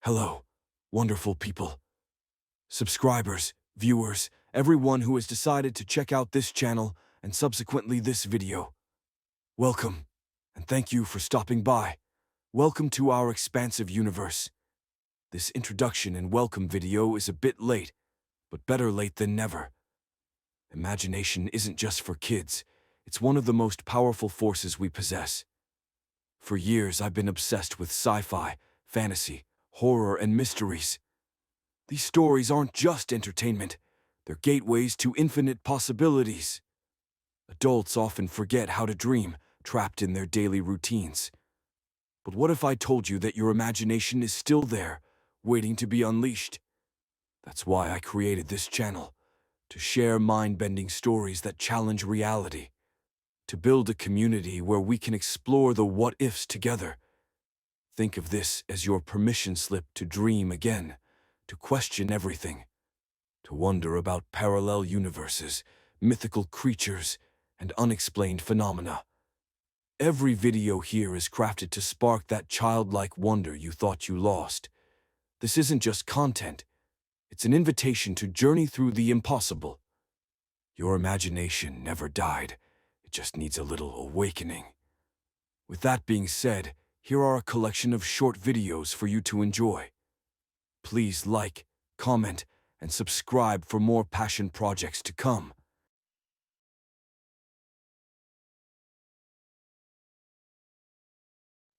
Hello, wonderful people. Subscribers, viewers, everyone who has decided to check out this channel and subsequently this video. Welcome, and thank you for stopping by. Welcome to Our Expansive Universe. This introduction and welcome video is a bit late, but better late than never. Imagination isn't just for kids, it's one of the most powerful forces we possess. For years, I've been obsessed with sci-fi, fantasy, horror, and mysteries. These stories aren't just entertainment, they're gateways to infinite possibilities. Adults often forget how to dream, trapped in their daily routines. But what if I told you that your imagination is still there, waiting to be unleashed? That's why I created this channel, to share mind-bending stories that challenge reality, to build a community where we can explore the what-ifs together. Think of this as your permission slip to dream again, to question everything, to wonder about parallel universes, mythical creatures, and unexplained phenomena. Every video here is crafted to spark that childlike wonder you thought you lost. This isn't just content, it's an invitation to journey through the impossible. Your imagination never died, it just needs a little awakening. With that being said, here are a collection of short videos for you to enjoy. Please like, comment, and subscribe for more passion projects to come.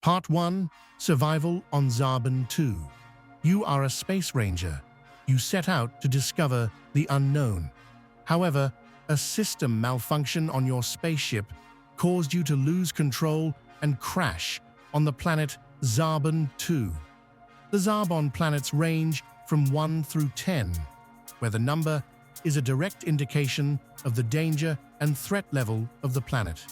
Part 1. Survival on Zarbon 2. You are a space ranger. You set out to discover the unknown. However, a system malfunction on your spaceship caused you to lose control and crash on the planet Zarbon 2. The Zarbon planets range from 1 through 10, where the number is a direct indication of the danger and threat level of the planet.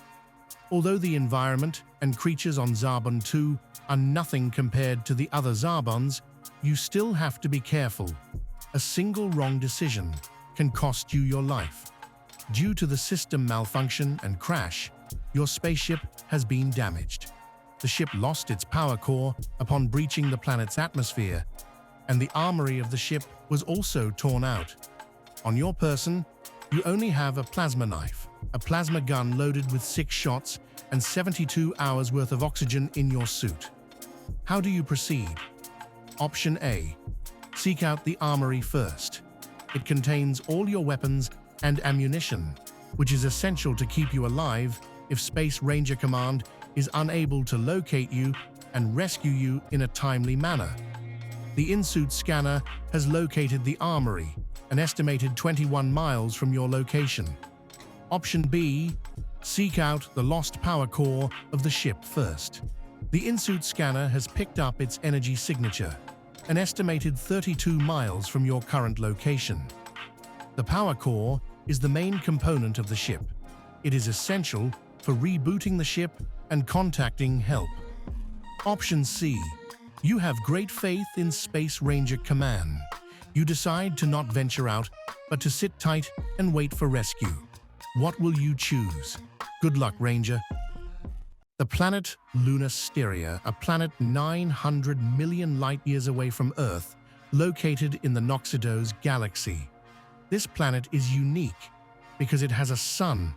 Although the environment and creatures on Zarbon 2 are nothing compared to the other Zarbons, you still have to be careful. A single wrong decision can cost you your life. Due to the system malfunction and crash, your spaceship has been damaged. The ship lost its power core upon breaching the planet's atmosphere, and the armory of the ship was also torn out. On your person, you only have a plasma knife, a plasma gun loaded with 6 shots, and 72 hours worth of oxygen in your suit. How do you proceed? Option A. Seek out the armory first. It contains all your weapons and ammunition, which is essential to keep you alive if Space Ranger Command is unable to locate you and rescue you in a timely manner. The in-suit scanner has located the armory, an estimated 21 miles from your location. Option B. Seek out the lost power core of the ship first. The in-suit scanner has picked up its energy signature, an estimated 32 miles from your current location. The power core is the main component of the ship. It is essential for rebooting the ship and contacting help. Option C. You have great faith in Space Ranger Command. You decide to not venture out, but to sit tight and wait for rescue. What will you choose? Good luck, Ranger. The planet Lunasteria, a planet 900 million light-years away from Earth, located in the Noxidose galaxy. This planet is unique because it has a sun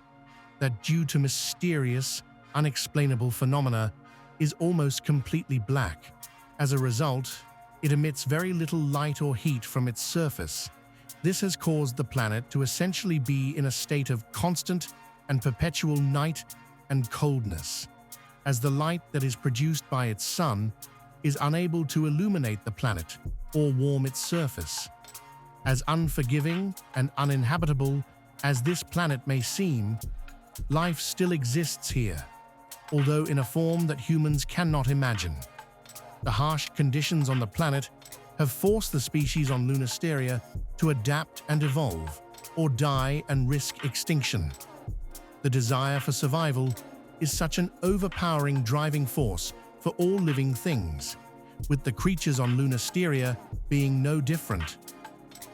that, due to mysterious, unexplainable phenomena, is almost completely black. As a result, it emits very little light or heat from its surface. This has caused the planet to essentially be in a state of constant and perpetual night and coldness, as the light that is produced by its sun is unable to illuminate the planet or warm its surface. As unforgiving and uninhabitable as this planet may seem, life still exists here, although in a form that humans cannot imagine. The harsh conditions on the planet have forced the species on Lunasteria to adapt and evolve, or die and risk extinction. The desire for survival is such an overpowering driving force for all living things, with the creatures on Lunasteria being no different.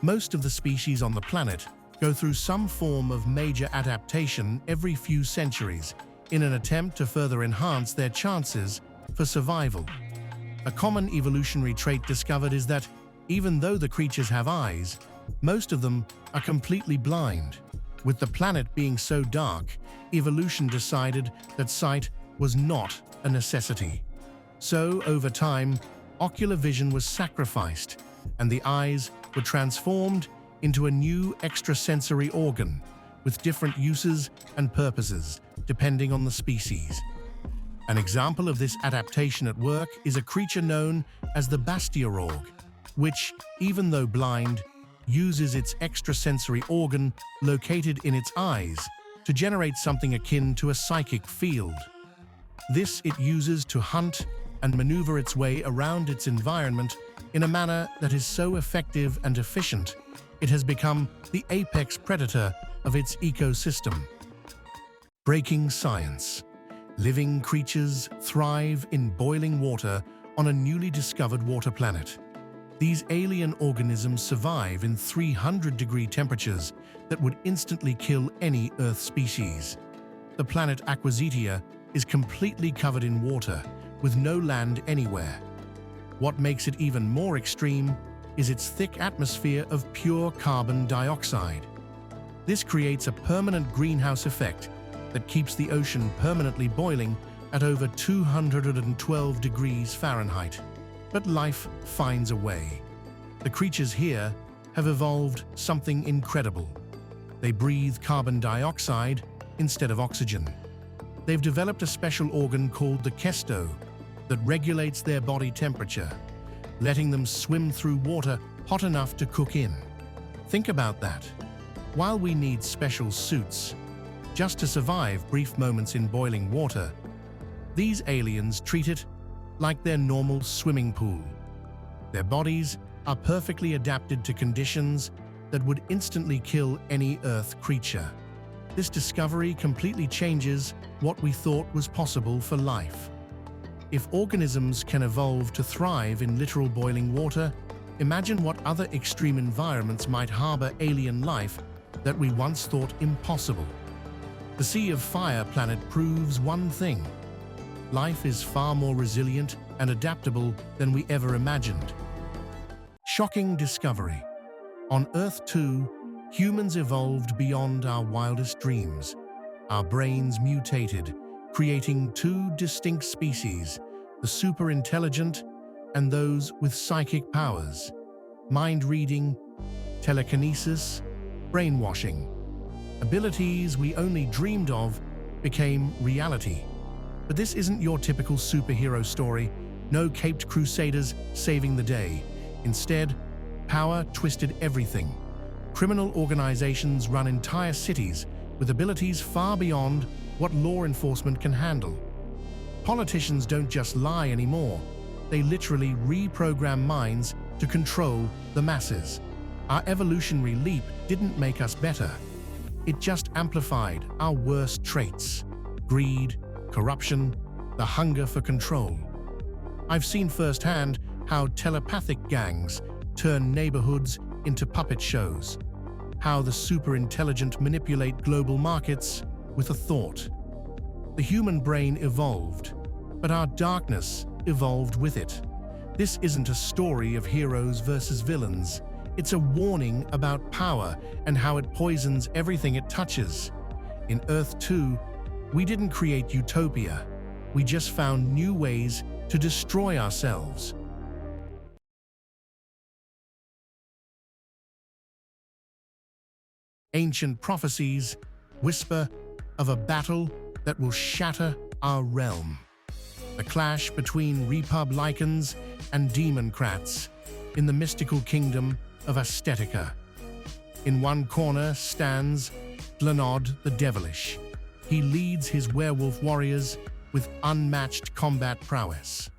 Most of the species on the planet go through some form of major adaptation every few centuries in an attempt to further enhance their chances for survival. A common evolutionary trait discovered is that even though the creatures have eyes, most of them are completely blind. With the planet being so dark, evolution decided that sight was not a necessity. So, over time, ocular vision was sacrificed, and the eyes were transformed into a new extrasensory organ with different uses and purposes, depending on the species. An example of this adaptation at work is a creature known as the Bastiorog, which, even though blind, uses its extrasensory organ located in its eyes to generate something akin to a psychic field. This it uses to hunt and maneuver its way around its environment in a manner that is so effective and efficient, it has become the apex predator of its ecosystem. Breaking science. Living creatures thrive in boiling water on a newly discovered water planet. These alien organisms survive in 300-degree temperatures that would instantly kill any Earth species. The planet Aquasitia is completely covered in water, with no land anywhere. What makes it even more extreme is its thick atmosphere of pure carbon dioxide. This creates a permanent greenhouse effect that keeps the ocean permanently boiling at over 212 degrees Fahrenheit. But life finds a way. The creatures here have evolved something incredible. They breathe carbon dioxide instead of oxygen. They've developed a special organ called the kesto that regulates their body temperature, letting them swim through water hot enough to cook in. Think about that. While we need special suits just to survive brief moments in boiling water, these aliens treat it like their normal swimming pool. Their bodies are perfectly adapted to conditions that would instantly kill any Earth creature. This discovery completely changes what we thought was possible for life. If organisms can evolve to thrive in literal boiling water, imagine what other extreme environments might harbor alien life that we once thought impossible. The Sea of Fire planet proves one thing: life is far more resilient and adaptable than we ever imagined. Shocking discovery. On Earth 2, humans evolved beyond our wildest dreams. Our brains mutated, creating two distinct species, the super-intelligent and those with psychic powers. Mind-reading, telekinesis, brainwashing. Abilities we only dreamed of became reality. But this isn't your typical superhero story. No caped crusaders saving the day. Instead, power twisted everything. Criminal organizations run entire cities with abilities far beyond what law enforcement can handle. Politicians don't just lie anymore. They literally reprogram minds to control the masses. Our evolutionary leap didn't make us better. It just amplified our worst traits: greed, corruption, the hunger for control. I've seen firsthand how telepathic gangs turn neighborhoods into puppet shows, how the super-intelligent manipulate global markets with a thought. The human brain evolved, but our darkness evolved with it. This isn't a story of heroes versus villains. It's a warning about power and how it poisons everything it touches. In Earth 2, we didn't create utopia. We just found new ways to destroy ourselves. Ancient prophecies whisper of a battle that will shatter our realm. The clash between Republicans and Democrats in the mystical kingdom of Aesthetica. In one corner stands Glenod the Devilish. He leads his werewolf warriors with unmatched combat prowess.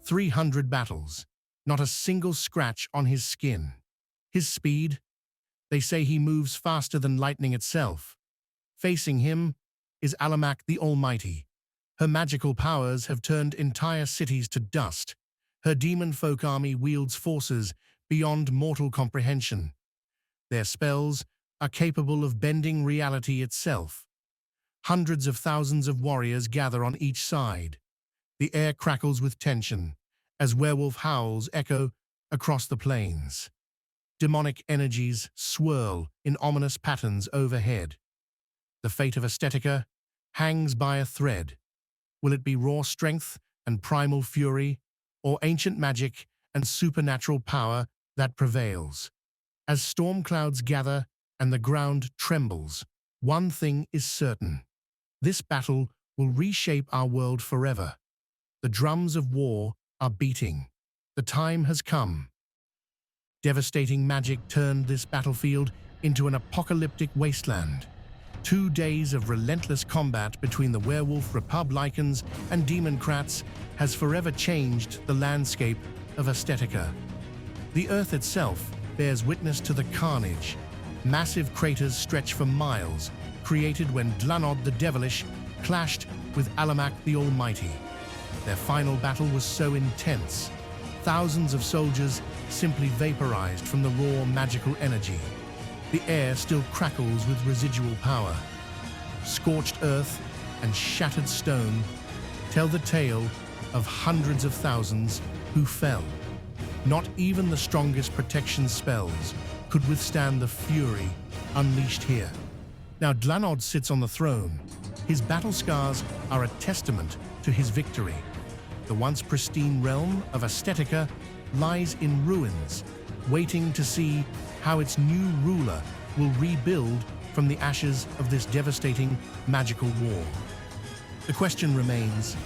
300 battles, not a single scratch on his skin. His speed? They say he moves faster than lightning itself. Facing him is Alamak the Almighty. Her magical powers have turned entire cities to dust. Her demon folk army wields forces beyond mortal comprehension. Their spells are capable of bending reality itself. Hundreds of thousands of warriors gather on each side. The air crackles with tension as werewolf howls echo across the plains. Demonic energies swirl in ominous patterns overhead. The fate of Aesthetica hangs by a thread. Will it be raw strength and primal fury, or ancient magic and supernatural power that prevails? As storm clouds gather and the ground trembles, one thing is certain. This battle will reshape our world forever. The drums of war are beating. The time has come. Devastating magic turned this battlefield into an apocalyptic wasteland. 2 days of relentless combat between the werewolf Republicans and Demoncrats has forever changed the landscape of Aesthetica. The Earth itself bears witness to the carnage. Massive craters stretch for miles, created when Dlanod the Devilish clashed with Alamak the Almighty. Their final battle was so intense. Thousands of soldiers simply vaporized from the raw magical energy. The air still crackles with residual power. Scorched earth and shattered stone tell the tale of hundreds of thousands who fell. Not even the strongest protection spells could withstand the fury unleashed here. Now Dlanod sits on the throne. His battle scars are a testament to his victory. The once pristine realm of Aesthetica lies in ruins, waiting to see how its new ruler will rebuild from the ashes of this devastating magical war. The question remains,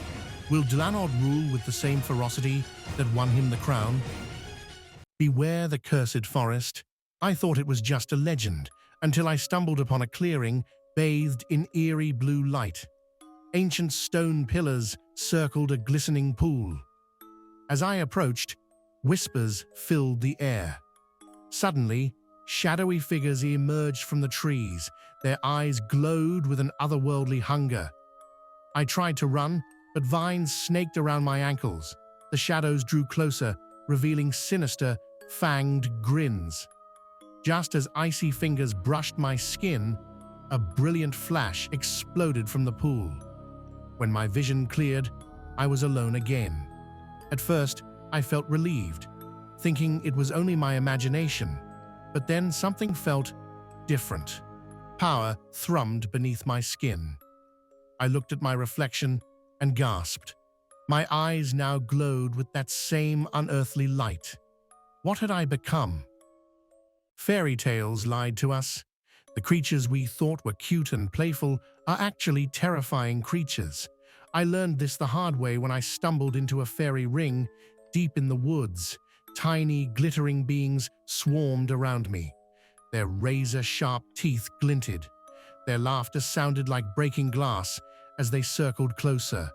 will Dlanod rule with the same ferocity that won him the crown? Beware the cursed forest. I thought it was just a legend, until I stumbled upon a clearing bathed in eerie blue light. Ancient stone pillars circled a glistening pool. As I approached, whispers filled the air. Suddenly, shadowy figures emerged from the trees. Their eyes glowed with an otherworldly hunger. I tried to run, but vines snaked around my ankles. The shadows drew closer, revealing sinister, fanged grins. Just as icy fingers brushed my skin, a brilliant flash exploded from the pool. When my vision cleared, I was alone again. At first, I felt relieved, thinking it was only my imagination. But then something felt different. Power thrummed beneath my skin. I looked at my reflection and gasped. My eyes now glowed with that same unearthly light. What had I become? Fairy tales lied to us. The creatures we thought were cute and playful are actually terrifying creatures. I learned this the hard way when I stumbled into a fairy ring deep in the woods. Tiny, glittering beings swarmed around me. Their razor-sharp teeth glinted. Their laughter sounded like breaking glass as they circled closer.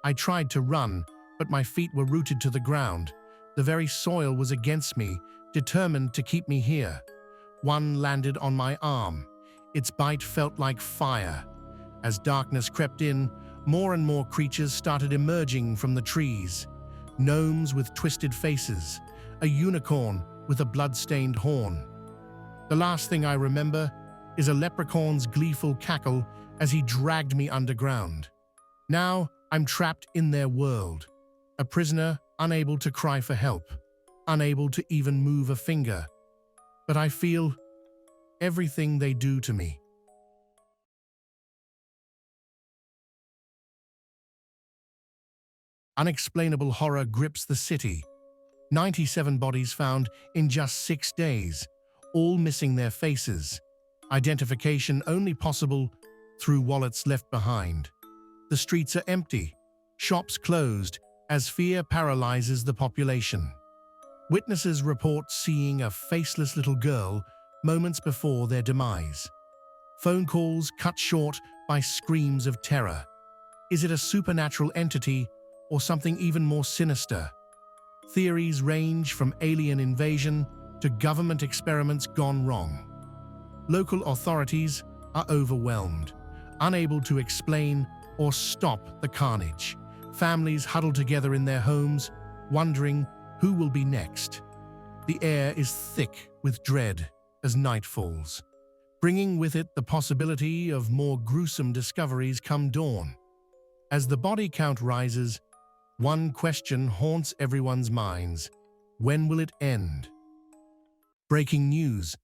I tried to run, but my feet were rooted to the ground. The very soil was against me, determined to keep me here. One landed on my arm. Its bite felt like fire. As darkness crept in, more and more creatures started emerging from the trees. Gnomes with twisted faces, a unicorn with a blood-stained horn. The last thing I remember is a leprechaun's gleeful cackle as he dragged me underground. Now I'm trapped in their world, a prisoner unable to cry for help, unable to even move a finger. But I feel everything they do to me. Unexplainable horror grips the city. 97 bodies found in just 6 days, all missing their faces. Identification only possible through wallets left behind. The streets are empty, shops closed, as fear paralyzes the population. Witnesses report seeing a faceless little girl moments before their demise. Phone calls cut short by screams of terror. Is it a supernatural entity or something even more sinister? Theories range from alien invasion to government experiments gone wrong. Local authorities are overwhelmed, unable to explain or stop the carnage. Families huddle together in their homes, wondering who will be next. The air is thick with dread as night falls, bringing with it the possibility of more gruesome discoveries come dawn. As the body count rises, One question haunts everyone's minds. When will it end? Breaking news.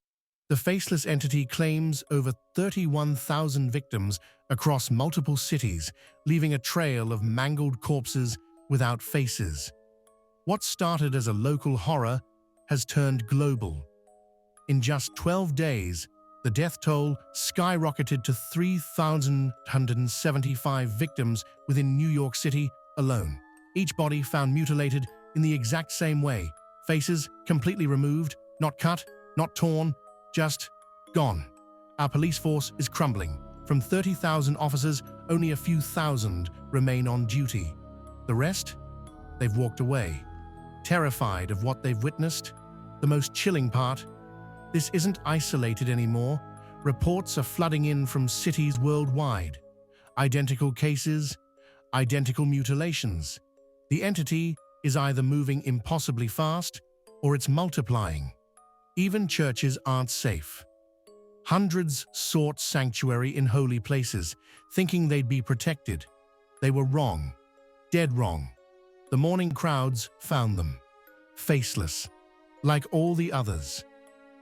The faceless entity claims over 31,000 victims across multiple cities, leaving a trail of mangled corpses without faces. What started as a local horror has turned global. In just 12 days, the death toll skyrocketed to 3,175 victims within New York City alone. Each body found mutilated in the exact same way. Faces completely removed, not cut, not torn, just gone. Our police force is crumbling. From 30,000 officers, only a few thousand remain on duty. The rest? They've walked away. Terrified of what they've witnessed? The most chilling part? This isn't isolated anymore. Reports are flooding in from cities worldwide. Identical cases, identical mutilations. The entity is either moving impossibly fast or it's multiplying. Even churches aren't safe. Hundreds sought sanctuary in holy places, thinking they'd be protected. They were wrong, dead wrong. The mourning crowds found them, faceless, like all the others.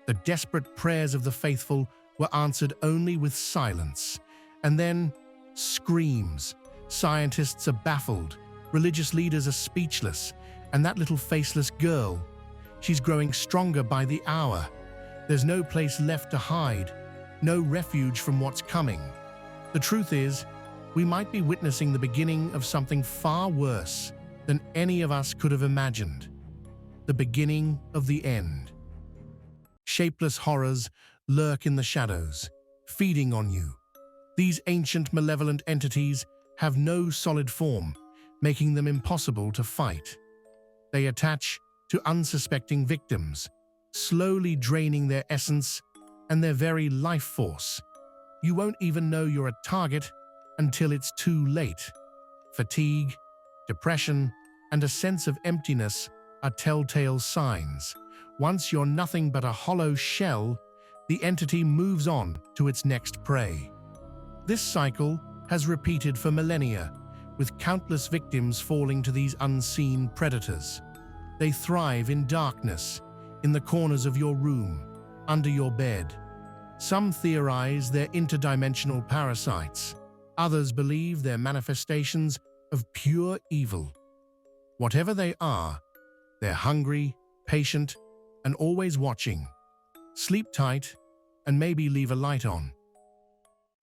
The desperate prayers of the faithful were answered only with silence. And then, screams. Scientists are baffled, religious leaders are speechless, and that little faceless girl, she's growing stronger by the hour. There's no place left to hide, no refuge from what's coming. The truth is, we might be witnessing the beginning of something far worse than any of us could have imagined. The beginning of the end. Shapeless horrors lurk in the shadows, feeding on you. These ancient malevolent entities have no solid form, making them impossible to fight. They attach to unsuspecting victims, slowly draining their essence and their very life force. You won't even know you're a target until it's too late. Fatigue, depression, and a sense of emptiness are telltale signs. Once you're nothing but a hollow shell, the entity moves on to its next prey. This cycle has repeated for millennia, with countless victims falling to these unseen predators. They thrive in darkness, in the corners of your room, under your bed. Some theorize they're interdimensional parasites. Others believe they're manifestations of pure evil. Whatever they are, they're hungry, patient, and always watching. Sleep tight, and maybe leave a light on.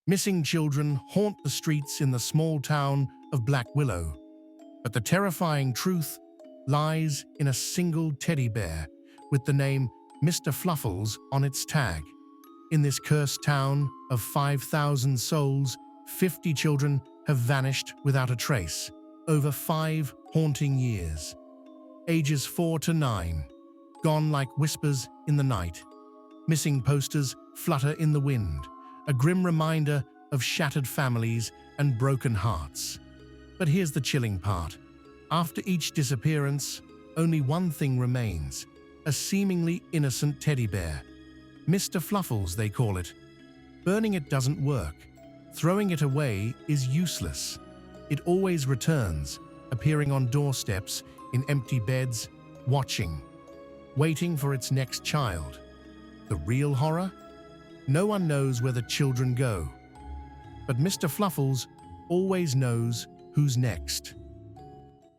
Missing children haunt the streets in the small town of Black Willow. But the terrifying truth lies in a single teddy bear with the name Mr. Fluffles on its tag. In this cursed town of 5,000 souls, 50 children have vanished without a trace, over 5 haunting years. Ages 4 to 9, gone like whispers in the night. Missing posters flutter in the wind, a grim reminder of shattered families and broken hearts. But here's the chilling part. After each disappearance, only one thing remains, a seemingly innocent teddy bear. Mr. Fluffles, they call it. Burning it doesn't work. Throwing it away is useless. It always returns, appearing on doorsteps, in empty beds, watching, waiting for its next child. The real horror? No one knows where the children go. But Mr. Fluffles always knows who's next.